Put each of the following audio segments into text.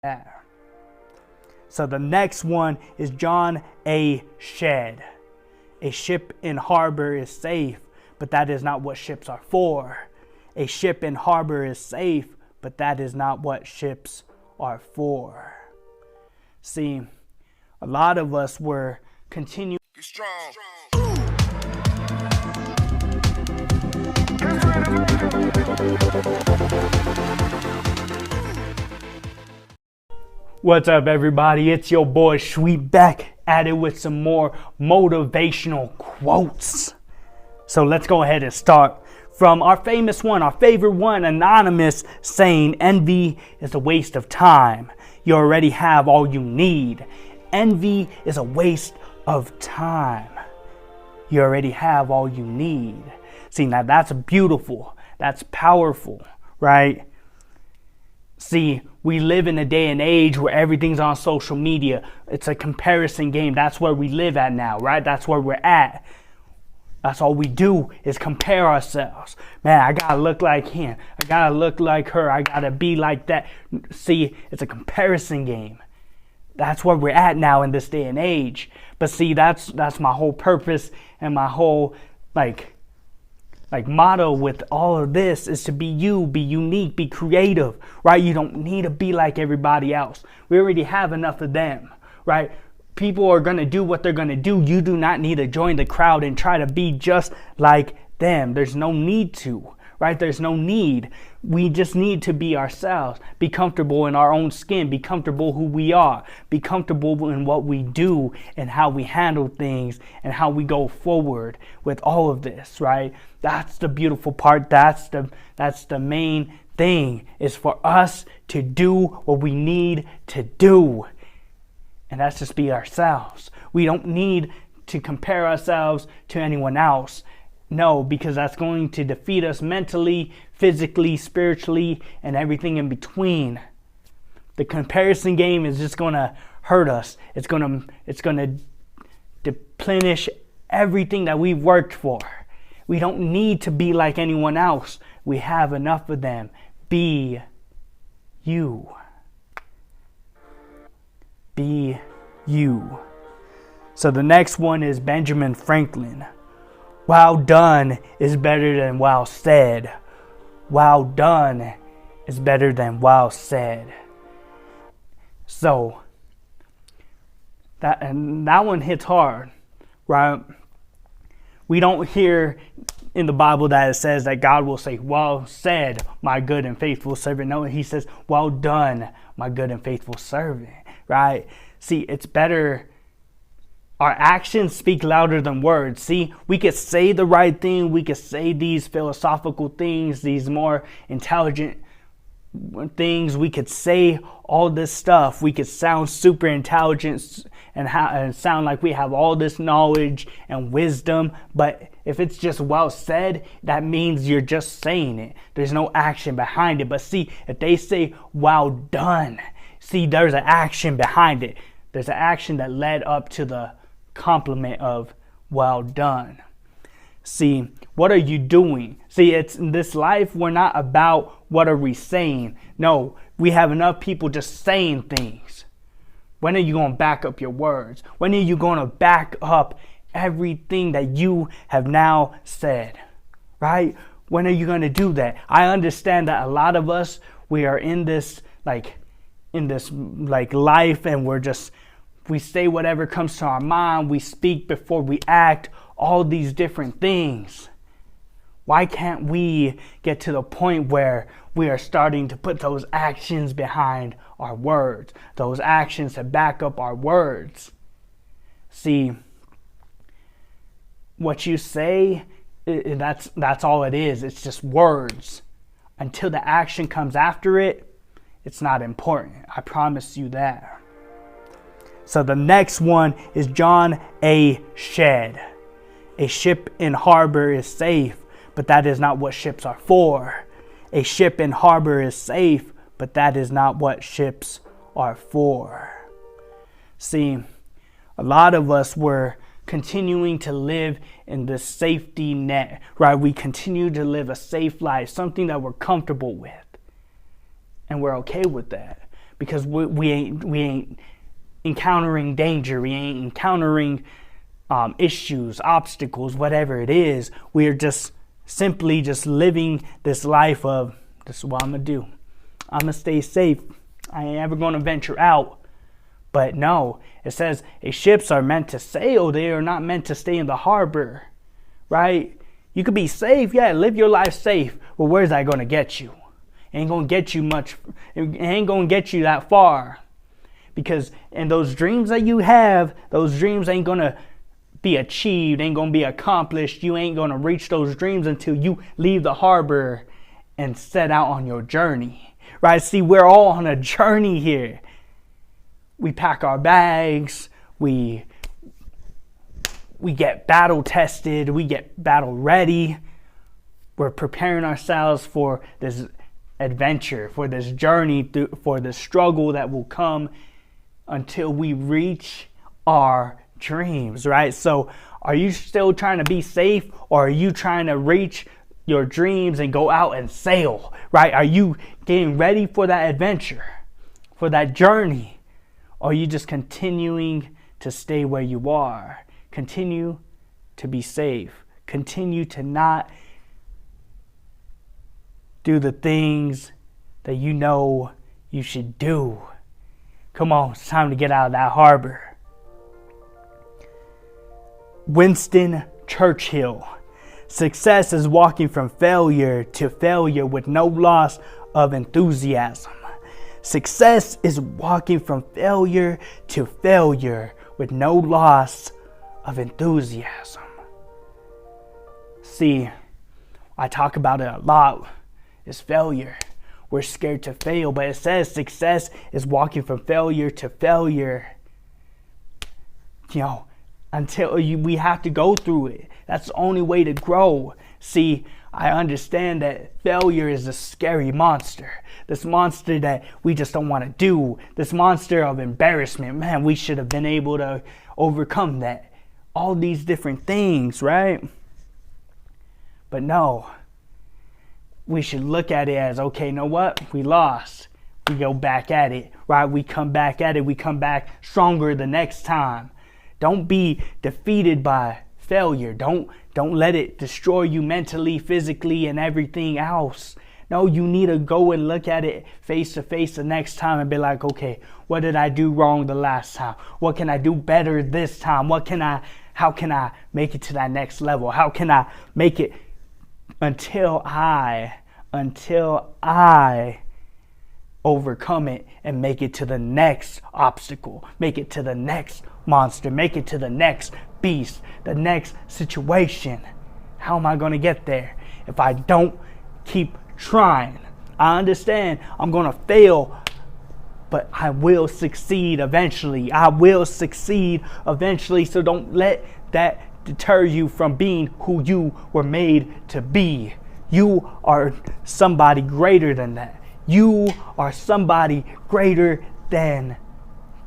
there. So the next one is John A. Shedd. A ship in harbor is safe, but that is not what ships are for. A ship in harbor is safe, but that is not what ships are for. See, a lot of us were continuing. Be strong. What's up, everybody? It's your boy Sweet back at it with some more motivational quotes. So let's go ahead and start from our famous one, our favorite one, Anonymous, saying, "Envy is a waste of time. You already have all you need." Envy is a waste of time. You already have all you need. See, now that's beautiful. That's powerful, right? See, we live in a day and age where everything's on social media. It's a comparison game. That's where we live at now, right? That's where we're at. That's all we do is compare ourselves. Man, I gotta look like him. I gotta look like her. I gotta be like that. See, it's a comparison game. That's where we're at now in this day and age. But see, that's my whole purpose and my whole like motto with all of this is to be you, be unique, be creative, right? You don't need to be like everybody else. We already have enough of them, right? People are going to do what they're going to do. You do not need to join the crowd and try to be just like them. There's no need to, right? There's no need. We just need to be ourselves, be comfortable in our own skin, be comfortable who we are, be comfortable in what we do and how we handle things and how we go forward with all of this, right? That's the beautiful part. That's the main thing, is for us to do what we need to do. And that's just be ourselves. We don't need to compare ourselves to anyone else. No, because that's going to defeat us mentally, physically, spiritually, and everything in between. The comparison game is just going to hurt us. It's going to deplenish everything that we've worked for. We don't need to be like anyone else. We have enough of them. Be you. Be you. So the next one is Benjamin Franklin. Well done is better than well said. Well done is better than well said. So that one hits hard, right? We don't hear in the Bible that it says that God will say, "Well said, my good and faithful servant." No, he says, "Well done, my good and faithful servant," right? See, it's better. Our actions speak louder than words. See, we could say the right thing. We could say these philosophical things, these more intelligent things. We could say all this stuff. We could sound super intelligent and sound like we have all this knowledge and wisdom. But if it's just well said, that means you're just saying it. There's no action behind it. But see, if they say, "Well done," see, there's an action behind it. There's an action that led up to the compliment of "well done." See, what are you doing? See, it's in this life, we're not about what are we saying. No, we have enough people just saying things. When are you going to back up your words? When are you going to back up everything that you have now said? Right? When are you going to do that? I understand that a lot of us, we are in this life, and we say whatever comes to our mind. We speak before we act, all these different things. Why can't we get to the point where we are starting to put those actions behind our words, those actions to back up our words? See, what you say, that's all it is. It's just words. Until the action comes after it, it's not important. I promise you that. So the next one is John A. Shedd. A ship in harbor is safe, but that is not what ships are for. A ship in harbor is safe, but that is not what ships are for. See, a lot of us were continuing to live in this safety net, right? We continue to live a safe life, something that we're comfortable with. And we're okay with that. because we ain't encountering danger. We ain't encountering issues, obstacles, whatever it is. We're just simply just living this life of, this is what I'm going to do. I'm going to stay safe. I ain't ever going to venture out. But no, it says ships are meant to sail. They are not meant to stay in the harbor, right? You could be safe, yeah, live your life safe. But where's that going to get you? It ain't going to get you much. It ain't going to get you that far. Because in those dreams that you have, those dreams ain't going to be achieved, ain't going to be accomplished. You ain't going to reach those dreams until you leave the harbor and set out on your journey, right? See, we're all on a journey here. We pack our bags, we get battle tested, we get battle ready. We're preparing ourselves for this adventure, for this journey, for the struggle that will come until we reach our dreams, right? So are you still trying to be safe, or are you trying to reach your dreams and go out and sail, right? Are you getting ready for that adventure, for that journey? Or are you just continuing to stay where you are? Continue to be safe. Continue to not do the things that you know you should do. Come on, it's time to get out of that harbor. Winston Churchill. Success is walking from failure to failure with no loss of enthusiasm. Success is walking from failure to failure with no loss of enthusiasm. See, I talk about it a lot, is failure. We're scared to fail, but it says success is walking from failure to failure. You know, until we have to go through it. That's the only way to grow. See, I understand that failure is a scary monster. This monster that we just don't want to do. This monster of embarrassment. Man, we should have been able to overcome that. All these different things, right? But no. We should look at it as, okay, you know what? We lost. We go back at it, right? We come back at it. We come back stronger the next time. Don't be defeated by failure. Don't let it destroy you mentally, physically, and everything else. No, you need to go and look at it face to face the next time and be like, okay, what did I do wrong the last time? What can I do better this time? How can I make it to that next level? How can I make it until I overcome it and make it to the next obstacle, make it to the next monster, make it to the next beast, the next situation? How am I going to get there if I don't keep trying? I understand I'm going to fail, but I will succeed eventually. I will succeed eventually. So don't let that deter you from being who you were made to be. You are somebody greater than that. You are somebody greater than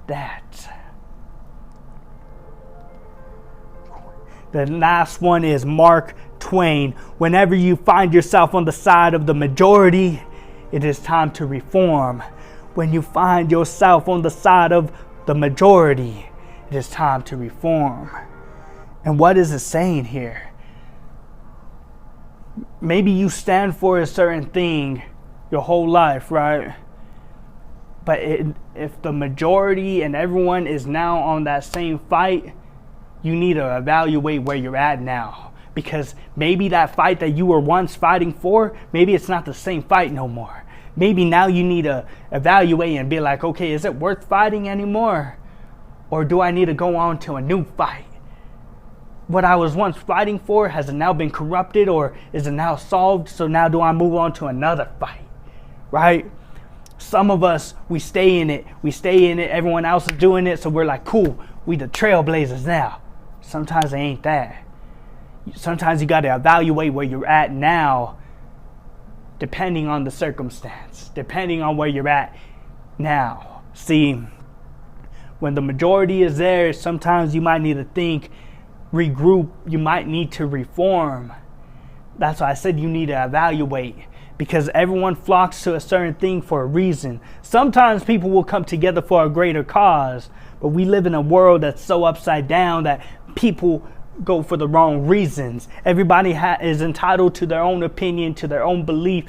that. The last one is Mark Twain. Whenever you find yourself on the side of the majority, it is time to reform. When you find yourself on the side of the majority, it is time to reform. And what is it saying here? Maybe you stand for a certain thing your whole life, right? But if the majority and everyone is now on that same fight, you need to evaluate where you're at now. Because maybe that fight that you were once fighting for, maybe it's not the same fight no more. Maybe now you need to evaluate and be like, okay, is it worth fighting anymore? Or do I need to go on to a new fight? What I was once fighting for, has it now been corrupted, or is it now solved? So now do I move on to another fight? Right? Some of us, we stay in it. Everyone else is doing it. So we're like, cool, we the trailblazers now. Sometimes it ain't that. Sometimes you got to evaluate where you're at now, depending on the circumstance, depending on where you're at now. See, when the majority is there, sometimes you might need to think, regroup, you might need to reform. That's why I said you need to evaluate. because everyone flocks to a certain thing for a reason. Sometimes people will come together for a greater cause, but we live in a world that's so upside down that people go for the wrong reasons. Everybody is entitled to their own opinion, to their own belief,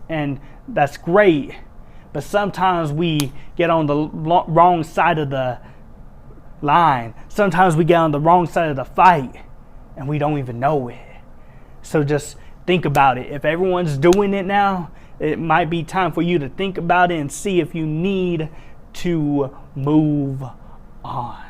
and that's great. But sometimes we get on the wrong side of the line. Sometimes we get on the wrong side of the fight, and we don't even know it. So just think about it. If everyone's doing it now, it might be time for you to think about it and see if you need to move on.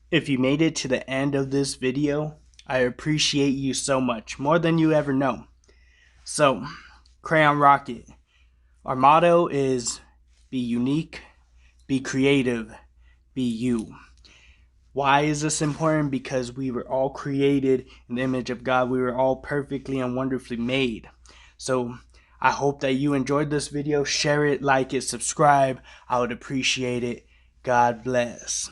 If you made it to the end of this video, I appreciate you so much, more than you ever know. So, Crayon Rocket, our motto is be unique, be creative, be you. Why is this important? Because we were all created in the image of God. We were all perfectly and wonderfully made. So, I hope that you enjoyed this video. Share it, like it, subscribe. I would appreciate it. God bless.